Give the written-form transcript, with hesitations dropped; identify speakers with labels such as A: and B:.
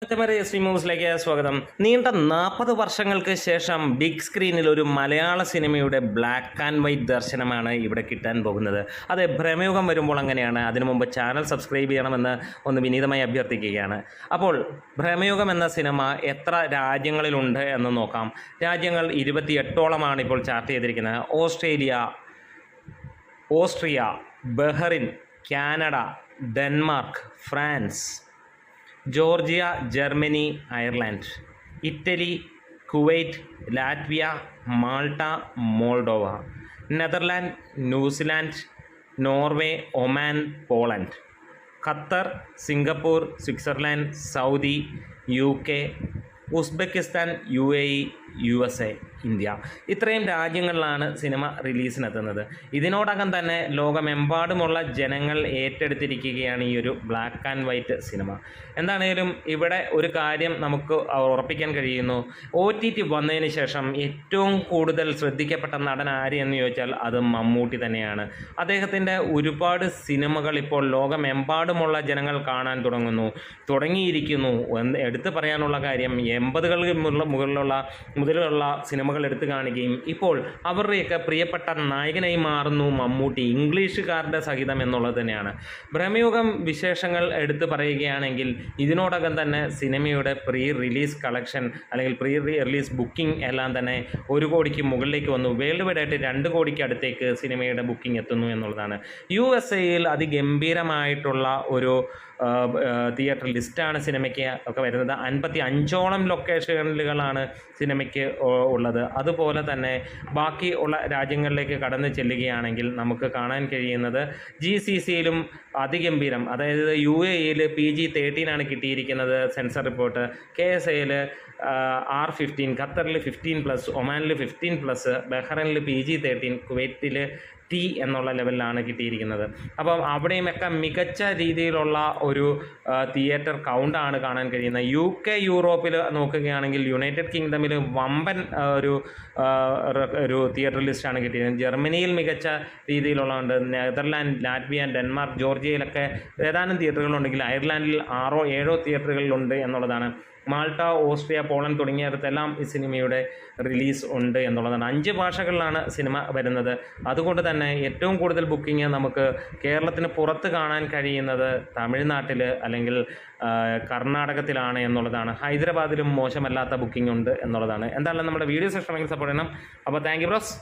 A: ശ്രീ മൂവ്സിലേക്ക് സ്വാഗതം. നീണ്ട 40 വർഷങ്ങൾക്ക് ശേഷം ബിഗ് സ്ക്രീനിൽ ഒരു മലയാള സിനിമയുടെ ബ്ലാക്ക് ആൻഡ് വൈറ്റ് ദർശനമാണ് ഇവിടെ കിട്ടാൻ പോകുന്നത്. അതെ, ഭ്രമയുഗം വരുമ്പോൾ അങ്ങനെയാണ്. അതിനു മുമ്പ് ചാനൽ സബ്സ്ക്രൈബ് ചെയ്യണമെന്ന് ഒന്ന് വിനീതമായി അഭ്യർത്ഥിക്കുകയാണ്. അപ്പോൾ ഭ്രമയുഗം എന്ന സിനിമ എത്ര രാജ്യങ്ങളിലുണ്ട് എന്ന് നോക്കാം. രാജ്യങ്ങൾ 28ഓളമാണ് ഇപ്പോൾ ചാർട്ട് ചെയ്തിരിക്കുന്നത്. Austria, Bahrain, Canada, Denmark, France, Georgia, Germany, Ireland, Italy, Kuwait, Latvia, Malta, Moldova, Netherland, New Zealand, Norway, Oman, Poland, Qatar, Singapore, Switzerland, Saudi, UK, Uzbekistan, UAE, USA, India. ഇത്രയും രാജ്യങ്ങളിലാണ് സിനിമ റിലീസിനെത്തുന്നത്. ഇതിനോടകം തന്നെ ലോകമെമ്പാടുമുള്ള ജനങ്ങൾ ഏറ്റെടുത്തിരിക്കുകയാണ് ഈ ഒരു ബ്ലാക്ക് ആൻഡ് വൈറ്റ് സിനിമ. എന്താണേലും ഇവിടെ ഒരു കാര്യം നമുക്ക് ഉറപ്പിക്കാൻ കഴിയുന്നു. OTT വന്നതിന് ശേഷം ഏറ്റവും കൂടുതൽ ശ്രദ്ധിക്കപ്പെട്ട നടൻ ആര് എന്ന് ചോദിച്ചാൽ അത് മമ്മൂട്ടി തന്നെയാണ്. അദ്ദേഹത്തിൻ്റെ ഒരുപാട് സിനിമകൾ ഇപ്പോൾ ലോകമെമ്പാടുമുള്ള ജനങ്ങൾ കാണാൻ തുടങ്ങിയിരിക്കുന്നു. എടുത്തു പറയാനുള്ള കാര്യം 80കളിൽ മുതലുള്ള സിനിമകൾ എടുത്തു കാണുകയും ഇപ്പോൾ അവരുടെയൊക്കെ പ്രിയപ്പെട്ട നായകനായി മാറുന്നു മമ്മൂട്ടി, ഇംഗ്ലീഷുകാരുടെ സഹിതം എന്നുള്ളത് തന്നെയാണ്. ഭ്രമയുഗം വിശേഷങ്ങൾ എടുത്തു പറയുകയാണെങ്കിൽ ഇതിനോടകം തന്നെ സിനിമയുടെ പ്രീ റിലീസ് കളക്ഷൻ അല്ലെങ്കിൽ പ്രീ റിലീസ് ബുക്കിംഗ് എല്ലാം തന്നെ 1 കോടിക്ക് മുകളിലേക്ക് വന്നു. വേൾഡ് വൈഡ് ആയിട്ട് 2 കോടിക്ക് അടുത്തേക്ക് സിനിമയുടെ ബുക്കിംഗ് എത്തുന്നു എന്നുള്ളതാണ്. USA അതിഗംഭീരമായിട്ടുള്ള ഒരു തിയേറ്റർ ലിസ്റ്റാണ് സിനിമയ്ക്ക് ഒക്കെ വരുന്നത്. 55ഓളം ലൊക്കേഷനുകളാണ് സിനിമയ്ക്ക് ഉള്ളത്. അതുപോലെ തന്നെ ബാക്കി ഉള്ള രാജ്യങ്ങളിലേക്ക് കടന്നു ചെല്ലുകയാണെങ്കിൽ നമുക്ക് കാണാൻ കഴിയുന്നത് GCCയിലും അതിഗംഭീരം, അതായത് UAEയിൽ PG-13 കിട്ടിയിരിക്കുന്നത് സെൻസർ റിപ്പോർട്ട്, KSAയിൽ R15, ഖത്തറിൽ 15+, ഒമാനിൽ 15+, ബഹ്റൈനിൽ PG-13, കുവൈറ്റിൽ T എന്നുള്ള ലെവലിലാണ് കിട്ടിയിരിക്കുന്നത്. അപ്പം അവിടെയുമൊക്കെ മികച്ച രീതിയിലുള്ള ഒരു തിയേറ്റർ കൗണ്ടാണ് കാണാൻ കഴിയുന്നത്. UK, യൂറോപ്പിൽ നോക്കുകയാണെങ്കിൽ യുണൈറ്റഡ് കിങ്ഡമിൽ വമ്പൻ ഒരു തിയേറ്റർ ലിസ്റ്റാണ് കിട്ടിയത്. ജർമ്മനിയിൽ മികച്ച രീതിയിലുള്ളതുണ്ട്. നെതർലാൻഡ്, ലാറ്റ്വിയ, ഡെൻമാർക്ക്, ജോർജിയയിലൊക്കെ ഏതാനും തിയേറ്ററുകളുണ്ടെങ്കിൽ അയർലാൻഡിൽ 6ഓ 7ഓ തിയേറ്ററുകളിലുണ്ട് എന്നുള്ളതാണ്. മാൾട്ട, ഓസ്ട്രിയ, പോളണ്ട് തുടങ്ങിയിടത്തെല്ലാം ഈ സിനിമയുടെ റിലീസ് ഉണ്ട് എന്നുള്ളതാണ്. 5 ഭാഷകളിലാണ് സിനിമ വരുന്നത്. അതുകൊണ്ട് തന്നെ ഏറ്റവും കൂടുതൽ ബുക്കിംഗ് നമുക്ക് കേരളത്തിന് പുറത്ത് കാണാൻ കഴിയുന്നത് തമിഴ്നാട്ടിൽ അല്ലെങ്കിൽ കർണാടകത്തിലാണ് എന്നുള്ളതാണ്. ഹൈദരാബാദിലും മോശമല്ലാത്ത ബുക്കിംഗ് ഉണ്ട് എന്നുള്ളതാണ്. എന്തായാലും നമ്മുടെ വീഡിയോസ് ഇഷ്ടമെങ്കിൽ സപ്പോർട്ട് ചെയ്യണം. അപ്പോൾ താങ്ക് യു ബ്രോസ്.